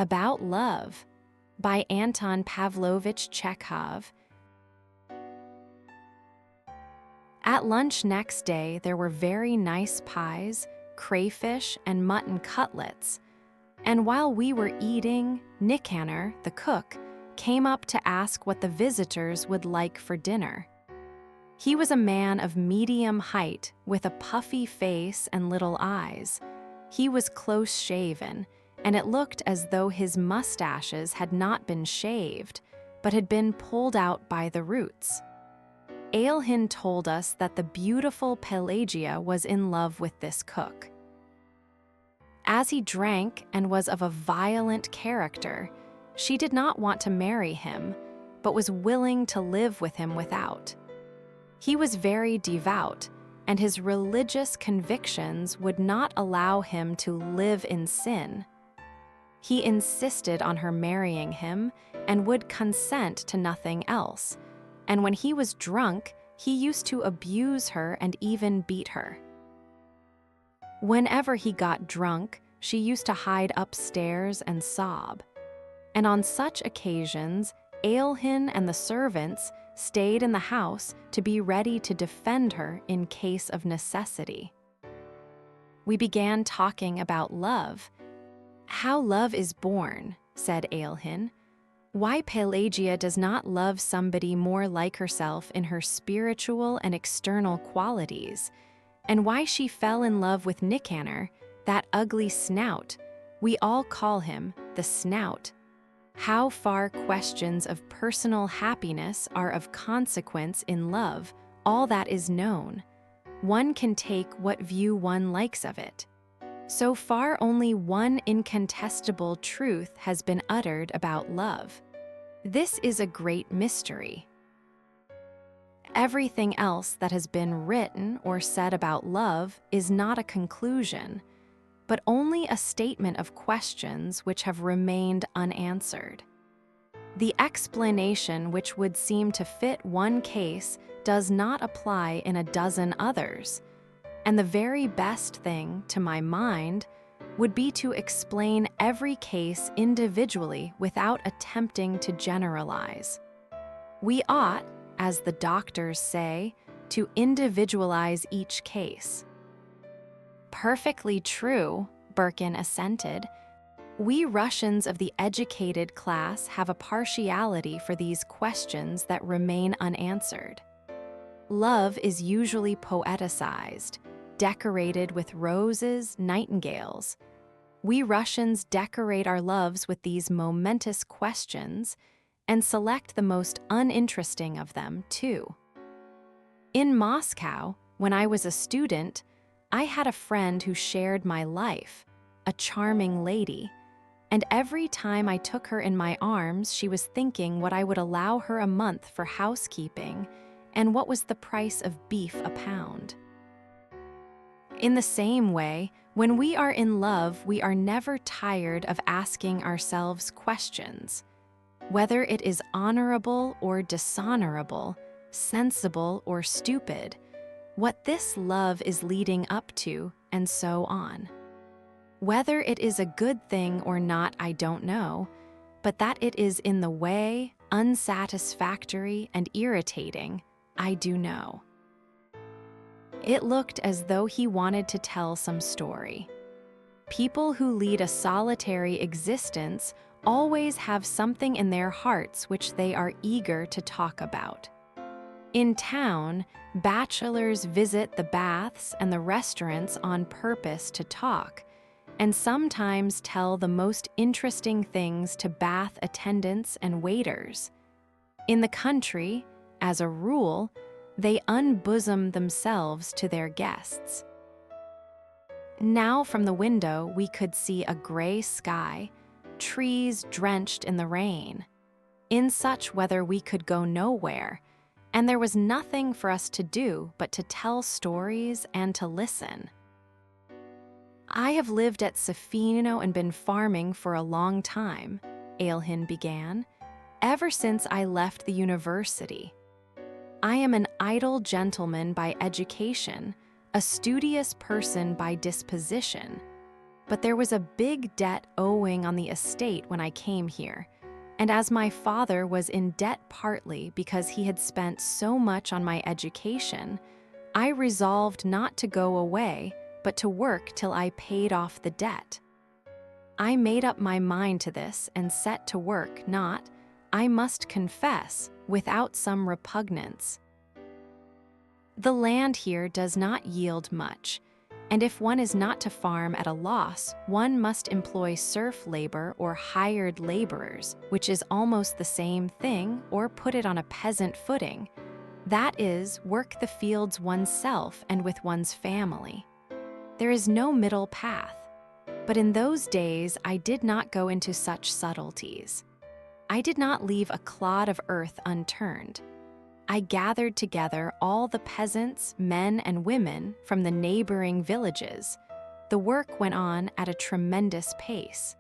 About Love by Anton Pavlovich Chekhov. At lunch next day, there were very nice pies, crayfish, and mutton cutlets. And while we were eating, Nicanor, the cook, came up to ask what the visitors would like for dinner. He was a man of medium height, with a puffy face and little eyes. He was close-shaven, and it looked as though his mustaches had not been shaved, but had been pulled out by the roots. Ailhin told us that the beautiful Pelagia was in love with this cook. As he drank and was of a violent character, she did not want to marry him, but was willing to live with him without. He was very devout, and his religious convictions would not allow him to live in sin. He insisted on her marrying him and would consent to nothing else, and when he was drunk, he used to abuse her and even beat her. Whenever he got drunk, she used to hide upstairs and sob. And on such occasions, Ailhin and the servants stayed in the house to be ready to defend her in case of necessity. We began talking about love. "How love is born," said Ailhin. "Why Pelagia does not love somebody more like herself in her spiritual and external qualities, and why she fell in love with Nicanor, that ugly snout. We all call him the Snout. How far questions of personal happiness are of consequence in love, all that is known. One can take what view one likes of it. So far only one incontestable truth has been uttered about love. This is a great mystery. Everything else that has been written or said about love is not a conclusion, but only a statement of questions which have remained unanswered. The explanation which would seem to fit one case does not apply in a dozen others, and the very best thing, to my mind, would be to explain every case individually without attempting to generalize. We ought, as the doctors say, to individualize each case." "Perfectly true," Birkin assented. "We Russians of the educated class have a partiality for these questions that remain unanswered. Love is usually poeticized, decorated with roses, nightingales. We Russians decorate our loves with these momentous questions and select the most uninteresting of them, too. In Moscow, when I was a student, I had a friend who shared my life, a charming lady, and every time I took her in my arms, she was thinking what I would allow her a month for housekeeping and what was the price of beef a pound. In the same way, when we are in love, we are never tired of asking ourselves questions, whether it is honorable or dishonorable, sensible or stupid, what this love is leading up to, and so on. Whether it is a good thing or not, I don't know, but that it is in the way, unsatisfactory, and irritating, I do know." It looked as though he wanted to tell some story. People who lead a solitary existence always have something in their hearts which they are eager to talk about. In town, bachelors visit the baths and the restaurants on purpose to talk, and sometimes tell the most interesting things to bath attendants and waiters. In the country, as a rule, they unbosom themselves to their guests. Now from the window we could see a gray sky, trees drenched in the rain. In such weather we could go nowhere, and there was nothing for us to do but to tell stories and to listen. "I have lived at Sofino and been farming for a long time," Ailhin began, "ever since I left the university. I am an idle gentleman by education, a studious person by disposition. but there was a big debt owing on the estate when I came here. And as my father was in debt partly because he had spent so much on my education, I resolved not to go away, but to work till I paid off the debt. I made up my mind to this and set to work, not, I must confess, without some repugnance. The land here does not yield much, and if one is not to farm at a loss, one must employ serf labor or hired laborers, which is almost the same thing, or put it on a peasant footing. That is, work the fields oneself and with one's family. There is no middle path. But in those days, I did not go into such subtleties. I did not leave a clod of earth unturned. I gathered together all the peasants, men and women from the neighboring villages. The work went on at a tremendous pace.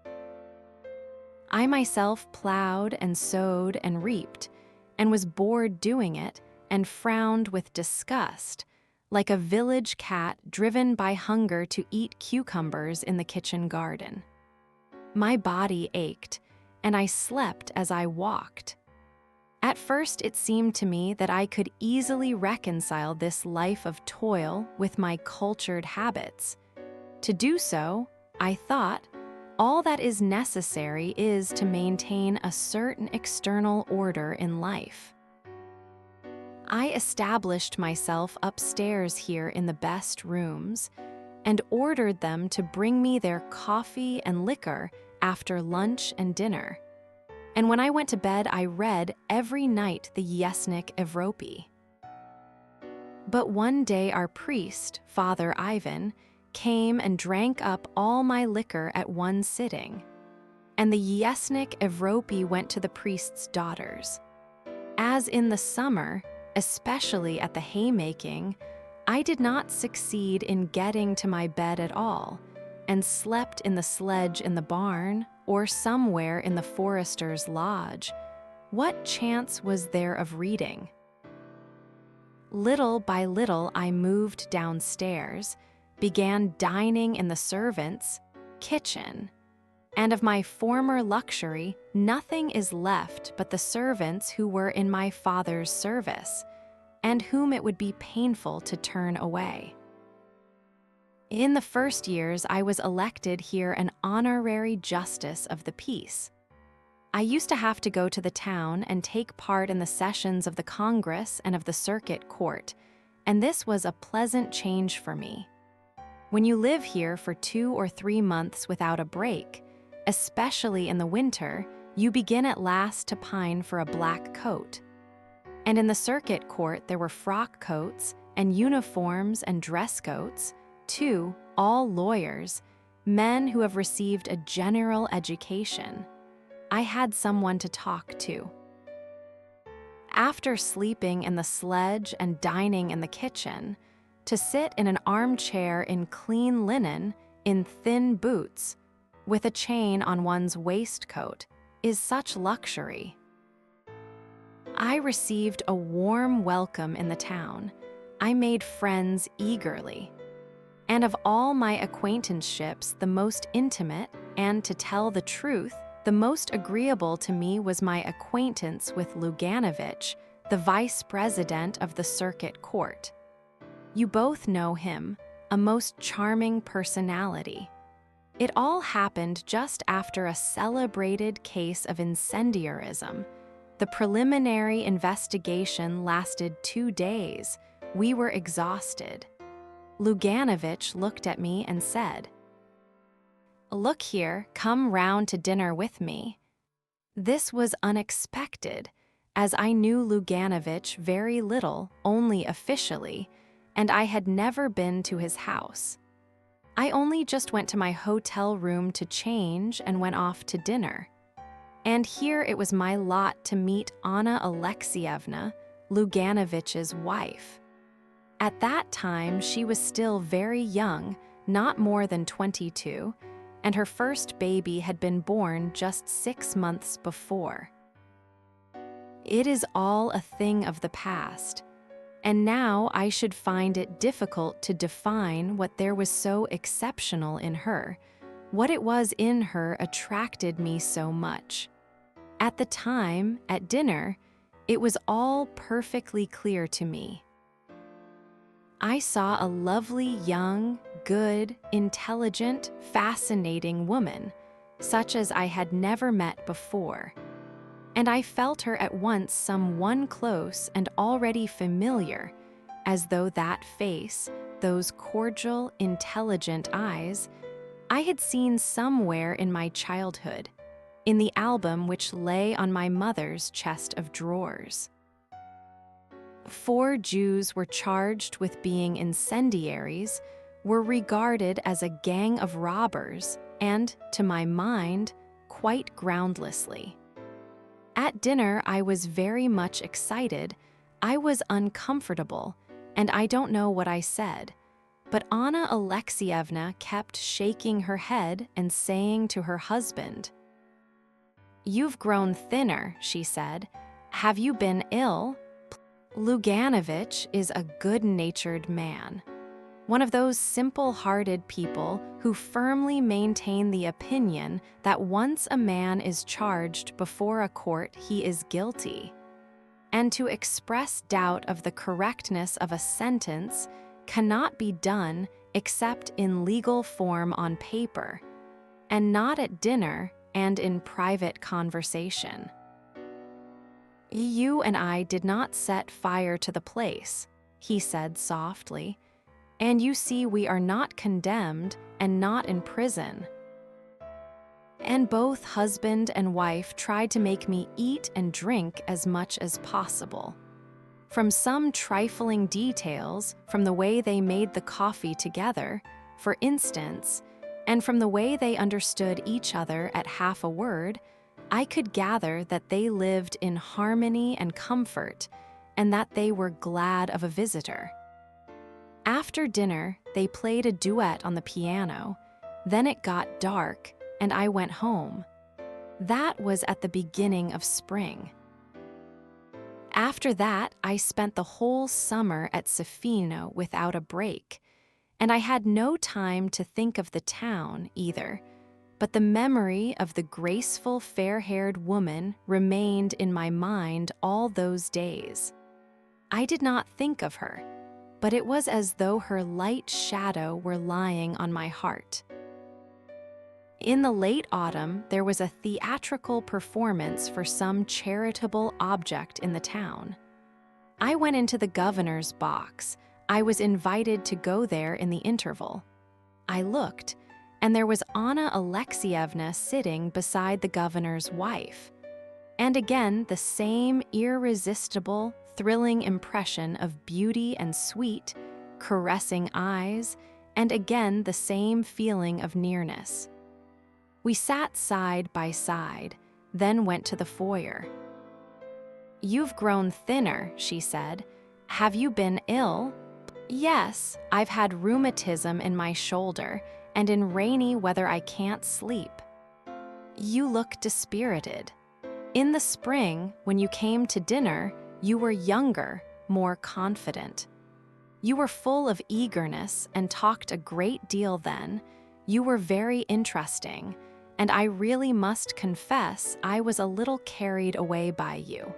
I myself plowed and sowed and reaped, and was bored doing it, and frowned with disgust, like a village cat driven by hunger to eat cucumbers in the kitchen garden. My body ached, and I slept as I walked. At first, it seemed to me that I could easily reconcile this life of toil with my cultured habits. To do so, I thought, all that is necessary is to maintain a certain external order in life. I established myself upstairs here in the best rooms and ordered them to bring me their coffee and liquor after lunch and dinner. And when I went to bed, I read every night the Yesnik Evropy. But one day our priest, Father Ivan, came and drank up all my liquor at one sitting. And the Yesnik Evropy went to the priest's daughters. As in the summer, especially at the haymaking, I did not succeed in getting to my bed at all, and slept in the sledge in the barn, or somewhere in the forester's lodge. What chance was there of reading? Little by little I moved downstairs, began dining in the servants' kitchen, and of my former luxury nothing is left but the servants who were in my father's service, and whom it would be painful to turn away. In the first years, I was elected here an honorary justice of the peace. I used to have to go to the town and take part in the sessions of the Congress and of the Circuit Court, and this was a pleasant change for me. When you live here for 2 or 3 months without a break, especially in the winter, you begin at last to pine for a black coat. And in the Circuit Court there were frock coats and uniforms and dress coats, too, all lawyers, men who have received a general education. I had someone to talk to. After sleeping in the sledge and dining in the kitchen, to sit in an armchair in clean linen, in thin boots, with a chain on one's waistcoat, is such luxury. I received a warm welcome in the town. I made friends eagerly. And of all my acquaintanceships, the most intimate, and to tell the truth, the most agreeable to me was my acquaintance with Luganovich, the vice president of the Circuit Court. You both know him, a most charming personality. It all happened just after a celebrated case of incendiarism. The preliminary investigation lasted 2 days. We were exhausted. Luganovich looked at me and said, "Look here, come round to dinner with me." This was unexpected, as I knew Luganovich very little, only officially, and I had never been to his house. I only just went to my hotel room to change and went off to dinner. And here it was my lot to meet Anna Alexievna, Luganovich's wife. At that time, she was still very young, not more than 22, and her first baby had been born just 6 months before. It is all a thing of the past, and now I should find it difficult to define what there was so exceptional in her, What it was in her attracted me so much. At the time, at dinner, it was all perfectly clear to me. I saw a lovely, young, good, intelligent, fascinating woman, such as I had never met before. And I felt her at once someone close and already familiar, as though that face, those cordial, intelligent eyes, I had seen somewhere in my childhood, in the album which lay on my mother's chest of drawers. 4 Jews were charged with being incendiaries, were regarded as a gang of robbers, and, to my mind, quite groundlessly. At dinner, I was very much excited, I was uncomfortable, and I don't know what I said, but Anna Alexievna kept shaking her head and saying to her husband, "You've grown thinner," she said. "Have you been ill?" Luganovich is a good-natured man, one of those simple-hearted people who firmly maintain the opinion that once a man is charged before a court, he is guilty. And to express doubt of the correctness of a sentence cannot be done except in legal form on paper, and not at dinner and in private conversation. "You and I did not set fire to the place," he said softly, "and you see we are not condemned and not in prison." And both husband and wife tried to make me eat and drink as much as possible. From some trifling details, from the way they made the coffee together, for instance, and from the way they understood each other at half a word, I could gather that they lived in harmony and comfort, and that they were glad of a visitor. After dinner, they played a duet on the piano. Then it got dark, and I went home. That was at the beginning of spring. After that, I spent the whole summer at Sofino without a break, and I had no time to think of the town either, but the memory of the graceful, fair-haired woman remained in my mind all those days. I did not think of her, but it was as though her light shadow were lying on my heart. In the late autumn, there was a theatrical performance for some charitable object in the town. I went into the governor's box. I was invited to go there in the interval. I looked, and there was Anna Alexievna sitting beside the governor's wife. And again, the same irresistible, thrilling impression of beauty and sweet, caressing eyes, and again the same feeling of nearness. We sat side by side, then went to the foyer. "You've grown thinner," she said. "Have you been ill?" "Yes, I've had rheumatism in my shoulder, and in rainy weather I can't sleep." "You look dispirited. In the spring, when you came to dinner, you were younger, more confident. You were full of eagerness and talked a great deal then. You were very interesting, and I really must confess I was a little carried away by you.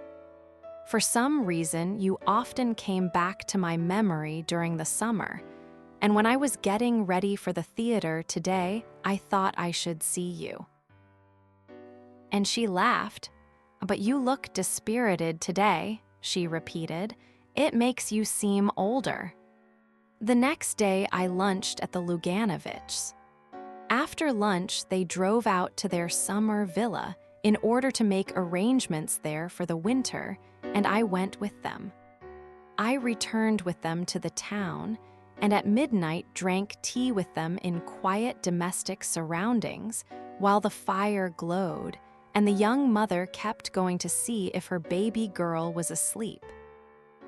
For some reason, you often came back to my memory during the summer, and when I was getting ready for the theater today, I thought I should see you." And she laughed. "But you look dispirited today," she repeated. "It makes you seem older." The next day, I lunched at the Luganovichs. After lunch, they drove out to their summer villa in order to make arrangements there for the winter, and I went with them. I returned with them to the town, and at midnight drank tea with them in quiet domestic surroundings while the fire glowed, and the young mother kept going to see if her baby girl was asleep.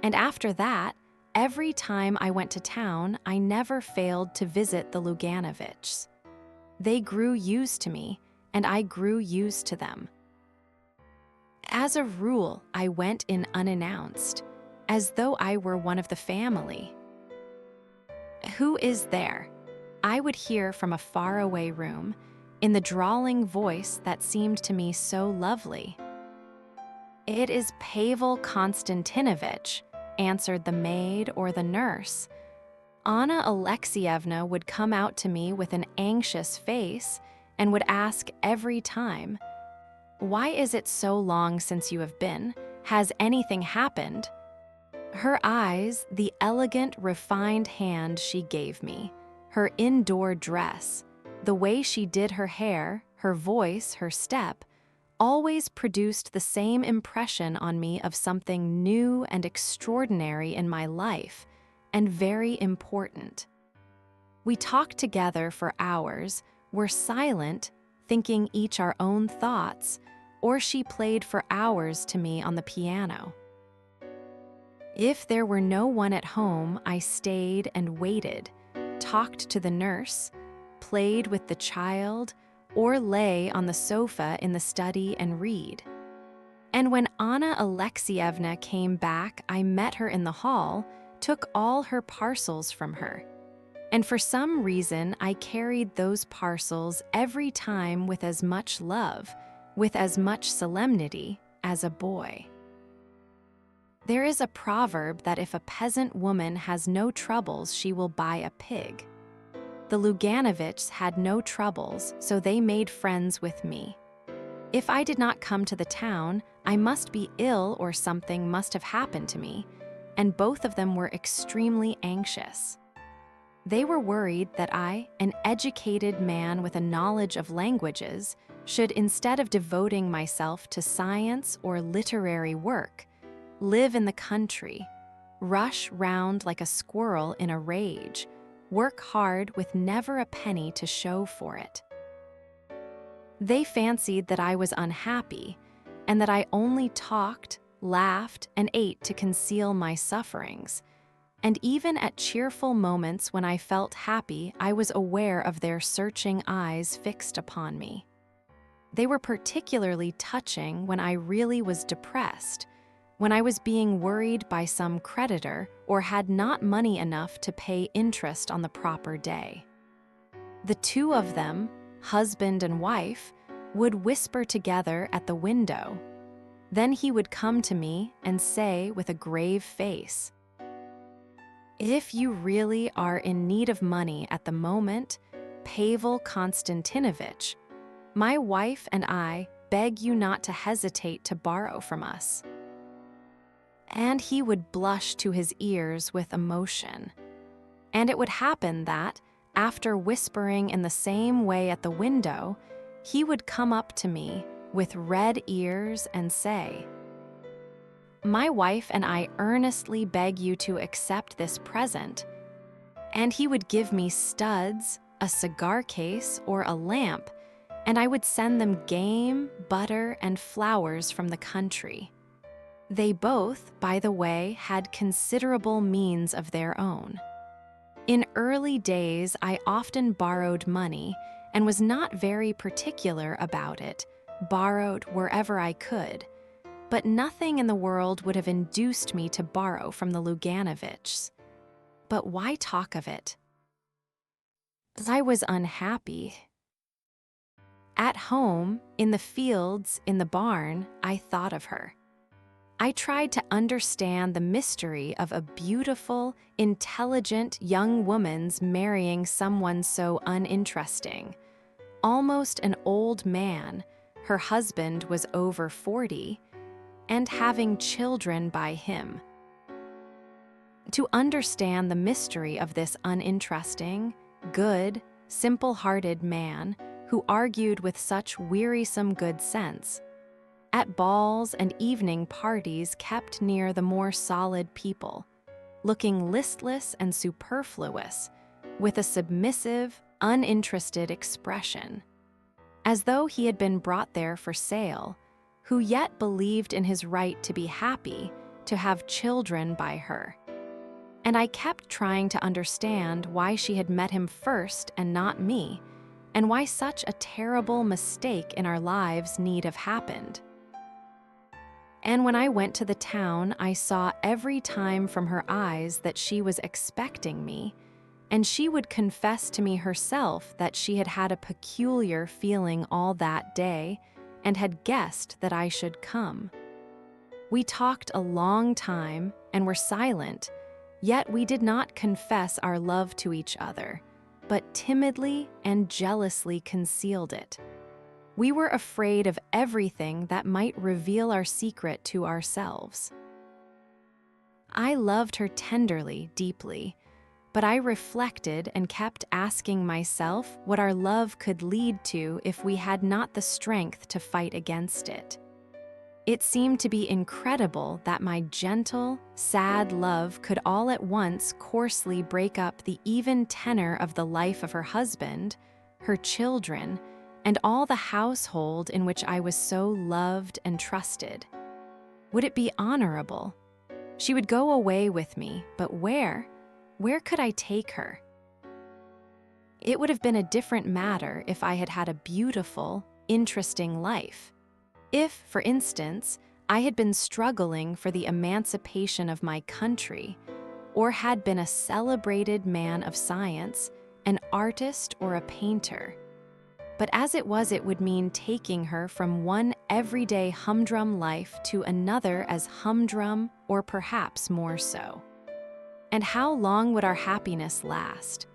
And after that, every time I went to town, I never failed to visit the Luganovichs. They grew used to me, and I grew used to them. As a rule, I went in unannounced, as though I were one of the family. "Who is there?" I would hear from a faraway room, in the drawling voice that seemed to me so lovely. "It is Pavel Konstantinovich," answered the maid or the nurse. Anna Alexievna would come out to me with an anxious face and would ask every time, "Why is it so long since you have been? Has anything happened?" Her eyes, the elegant, refined hand she gave me, her indoor dress, the way she did her hair, her voice, her step, always produced the same impression on me of something new and extraordinary in my life, and very important. We talked together for hours, were silent, thinking each our own thoughts, or she played for hours to me on the piano. If there were no one at home, I stayed and waited, talked to the nurse, played with the child, or lay on the sofa in the study and read. And when Anna Alexievna came back, I met her in the hall, took all her parcels from her. And for some reason, I carried those parcels every time with as much love, with as much solemnity as a boy. There is a proverb that if a peasant woman has no troubles, she will buy a pig. The Luganovichs had no troubles, so they made friends with me. If I did not come to the town, I must be ill or something must have happened to me, and both of them were extremely anxious. They were worried that I, an educated man with a knowledge of languages, should, instead of devoting myself to science or literary work, live in the country, rush round like a squirrel in a rage, work hard with never a penny to show for it. They fancied that I was unhappy, and that I only talked, laughed, and ate to conceal my sufferings. And even at cheerful moments when I felt happy, I was aware of their searching eyes fixed upon me. They were particularly touching when I really was depressed, when I was being worried by some creditor or had not money enough to pay interest on the proper day. The two of them, husband and wife, would whisper together at the window. Then he would come to me and say with a grave face, "If you really are in need of money at the moment, Pavel Konstantinovich, my wife and I beg you not to hesitate to borrow from us." And he would blush to his ears with emotion. And it would happen that, after whispering in the same way at the window, he would come up to me with red ears and say, "My wife and I earnestly beg you to accept this present." And he would give me studs, a cigar case, or a lamp, and I would send them game, butter, and flowers from the country. They both, by the way, had considerable means of their own. In early days, I often borrowed money and was not very particular about it, borrowed wherever I could, but nothing in the world would have induced me to borrow from the Luganovichs. But why talk of it? I was unhappy. At home, in the fields, in the barn, I thought of her. I tried to understand the mystery of a beautiful, intelligent young woman's marrying someone so uninteresting. Almost an old man, her husband was over 40, and having children by him. To understand the mystery of this uninteresting, good, simple-hearted man who argued with such wearisome good sense, at balls and evening parties kept near the more solid people, looking listless and superfluous, with a submissive, uninterested expression, as though he had been brought there for sale, who yet believed in his right to be happy, to have children by her. And I kept trying to understand why she had met him first and not me, and why such a terrible mistake in our lives need have happened. And when I went to the town, I saw every time from her eyes that she was expecting me, and she would confess to me herself that she had had a peculiar feeling all that day and had guessed that I should come. We talked a long time and were silent, yet we did not confess our love to each other, but timidly and jealously concealed it. We were afraid of everything that might reveal our secret to ourselves. I loved her tenderly, deeply, but I reflected and kept asking myself what our love could lead to if we had not the strength to fight against it. It seemed to be incredible that my gentle, sad love could all at once coarsely break up the even tenor of the life of her husband, her children, and all the household in which I was so loved and trusted. Would it be honorable? She would go away with me, but where? Where could I take her? It would have been a different matter if I had had a beautiful, interesting life. If, for instance, I had been struggling for the emancipation of my country, or had been a celebrated man of science, an artist or a painter. But as it was, it would mean taking her from one everyday humdrum life to another as humdrum, or perhaps more so. And how long would our happiness last?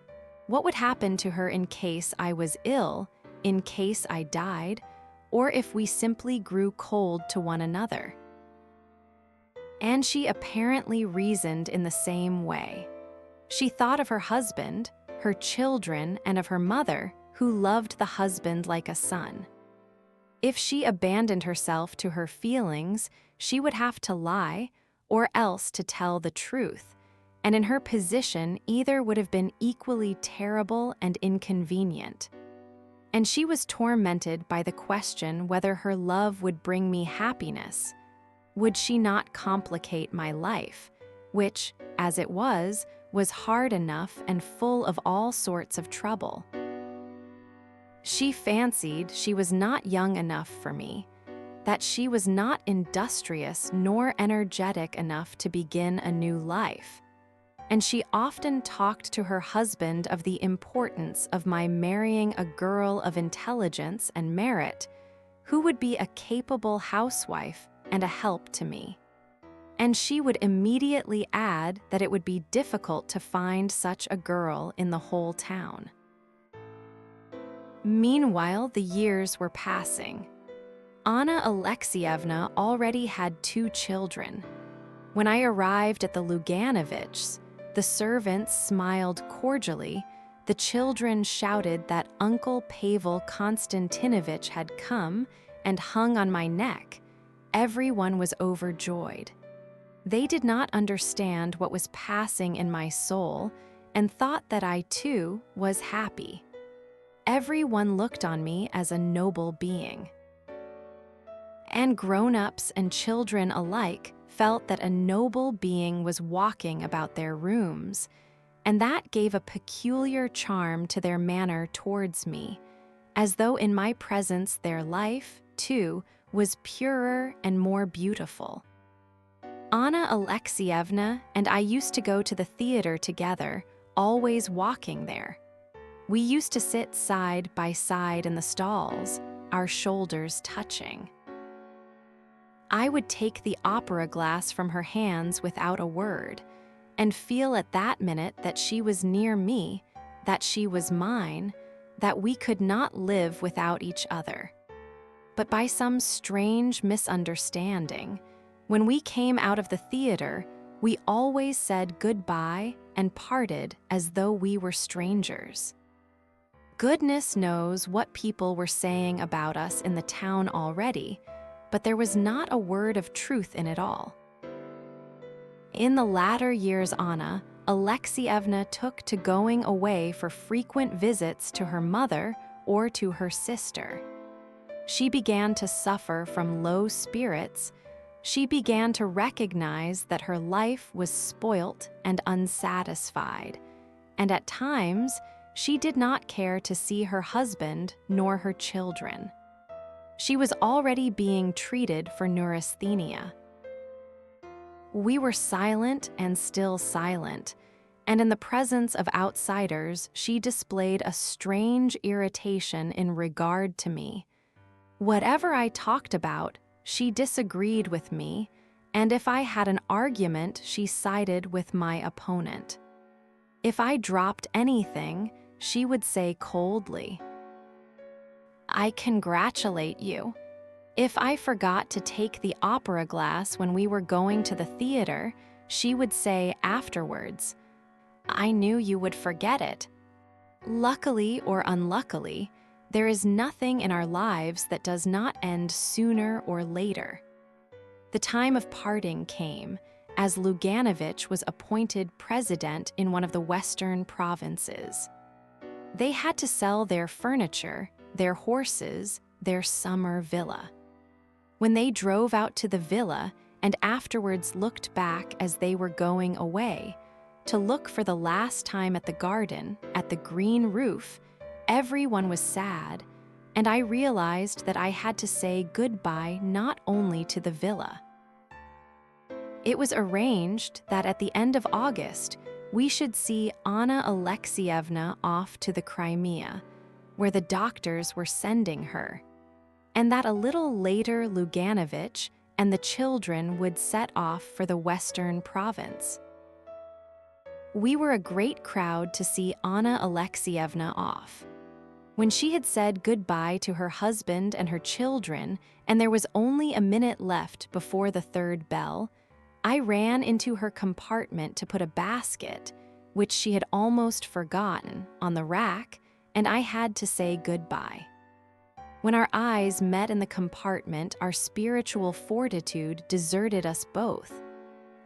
What would happen to her in case I was ill, in case I died, or if we simply grew cold to one another? And she apparently reasoned in the same way. She thought of her husband, her children, and of her mother, who loved the husband like a son. If she abandoned herself to her feelings, she would have to lie, or else to tell the truth, and in her position either would have been equally terrible and inconvenient. And she was tormented by the question whether her love would bring me happiness. Would she not complicate my life, which, as it was hard enough and full of all sorts of trouble? She fancied she was not young enough for me, that she was not industrious nor energetic enough to begin a new life. And she often talked to her husband of the importance of my marrying a girl of intelligence and merit, who would be a capable housewife and a help to me. And she would immediately add that it would be difficult to find such a girl in the whole town. Meanwhile, the years were passing. Anna Alexievna already had 2 children. When I arrived at the Luganovichs, the servants smiled cordially, the children shouted that Uncle Pavel Konstantinovich had come and hung on my neck. Everyone was overjoyed. They did not understand what was passing in my soul and thought that I, too, was happy. Everyone looked on me as a noble being. And grown-ups and children alike felt that a noble being was walking about their rooms, and that gave a peculiar charm to their manner towards me, as though in my presence their life, too, was purer and more beautiful. Anna Alexievna and I used to go to the theater together, always walking there. We used to sit side by side in the stalls, our shoulders touching. I would take the opera glass from her hands without a word, and feel at that minute that she was near me, that she was mine, that we could not live without each other. But by some strange misunderstanding, when we came out of the theater, we always said goodbye and parted as though we were strangers. Goodness knows what people were saying about us in the town already, but there was not a word of truth in it all. In the latter years, Anna Alexievna took to going away for frequent visits to her mother or to her sister. She began to suffer from low spirits. She began to recognize that her life was spoilt and unsatisfied, and at times she did not care to see her husband nor her children. She was already being treated for neurasthenia. We were silent and still silent, and in the presence of outsiders, she displayed a strange irritation in regard to me. Whatever I talked about, she disagreed with me, and if I had an argument, she sided with my opponent. If I dropped anything, she would say coldly, "I congratulate you." If I forgot to take the opera glass when we were going to the theater, she would say afterwards, "I knew you would forget it." Luckily or unluckily, there is nothing in our lives that does not end sooner or later. The time of parting came, as Luganovich was appointed president in one of the western provinces. They had to sell their furniture, their horses, their summer villa. When they drove out to the villa and afterwards looked back as they were going away, to look for the last time at the garden, at the green roof, everyone was sad, and I realized that I had to say goodbye not only to the villa. It was arranged that at the end of August, we should see Anna Alexievna off to the Crimea, where the doctors were sending her, and that a little later Luganovich and the children would set off for the western province. We were a great crowd to see Anna Alexievna off. When she had said goodbye to her husband and her children, and there was only a minute left before the third bell, I ran into her compartment to put a basket, which she had almost forgotten, on the rack, and I had to say goodbye. When our eyes met in the compartment, our spiritual fortitude deserted us both.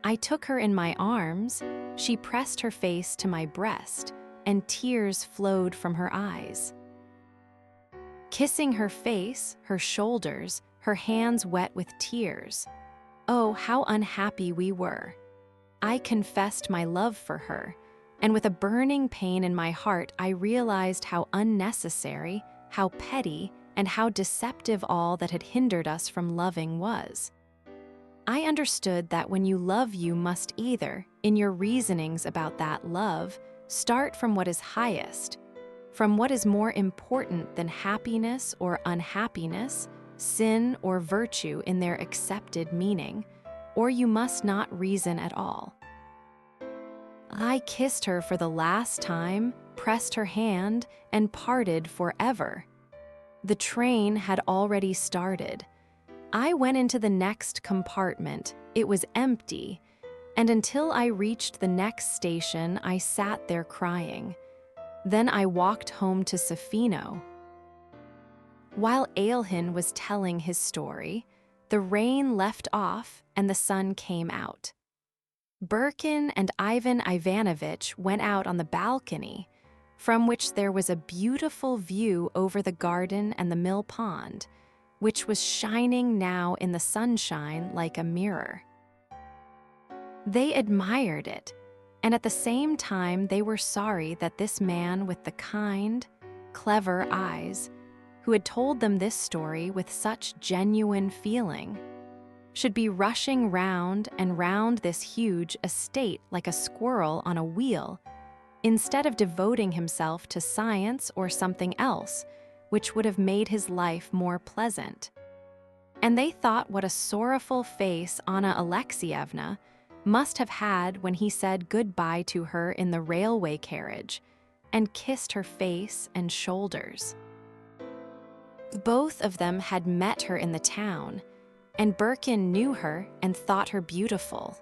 I took her in my arms, she pressed her face to my breast, and tears flowed from her eyes. Kissing her face, her shoulders, her hands wet with tears. Oh, how unhappy we were. I confessed my love for her, and with a burning pain in my heart, I realized how unnecessary, how petty, and how deceptive all that had hindered us from loving was. I understood that when you love, you must either, in your reasonings about that love, start from what is highest, from what is more important than happiness or unhappiness, sin or virtue in their accepted meaning, or you must not reason at all. I kissed her for the last time, pressed her hand, and parted forever. The train had already started. I went into the next compartment. It was empty, and until I reached the next station, I sat there crying. Then I walked home to Sofino. While Ailhin was telling his story, the rain left off and the sun came out. Birkin and Ivan Ivanovich went out on the balcony, from which there was a beautiful view over the garden and the mill pond, which was shining now in the sunshine like a mirror. They admired it, and at the same time they were sorry that this man with the kind, clever eyes, who had told them this story with such genuine feeling, should be rushing round and round this huge estate like a squirrel on a wheel, instead of devoting himself to science or something else, which would have made his life more pleasant. And they thought what a sorrowful face Anna Alexievna must have had when he said goodbye to her in the railway carriage and kissed her face and shoulders. Both of them had met her in the town, and Birkin knew her and thought her beautiful.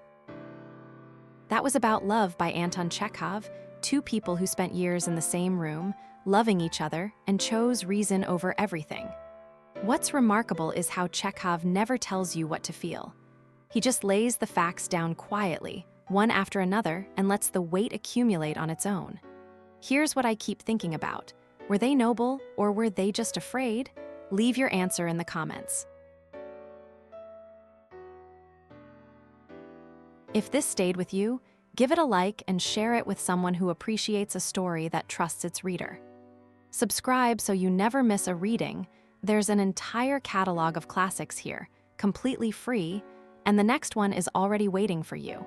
That was About Love by Anton Chekov, two people who spent years in the same room, loving each other, and chose reason over everything. What's remarkable is how Chekhov never tells you what to feel. He just lays the facts down quietly, one after another, and lets the weight accumulate on its own. Here's what I keep thinking about. Were they noble, or were they just afraid? Leave your answer in the comments. If this stayed with you, give it a like and share it with someone who appreciates a story that trusts its reader. Subscribe so you never miss a reading. There's an entire catalog of classics here, completely free, and the next one is already waiting for you.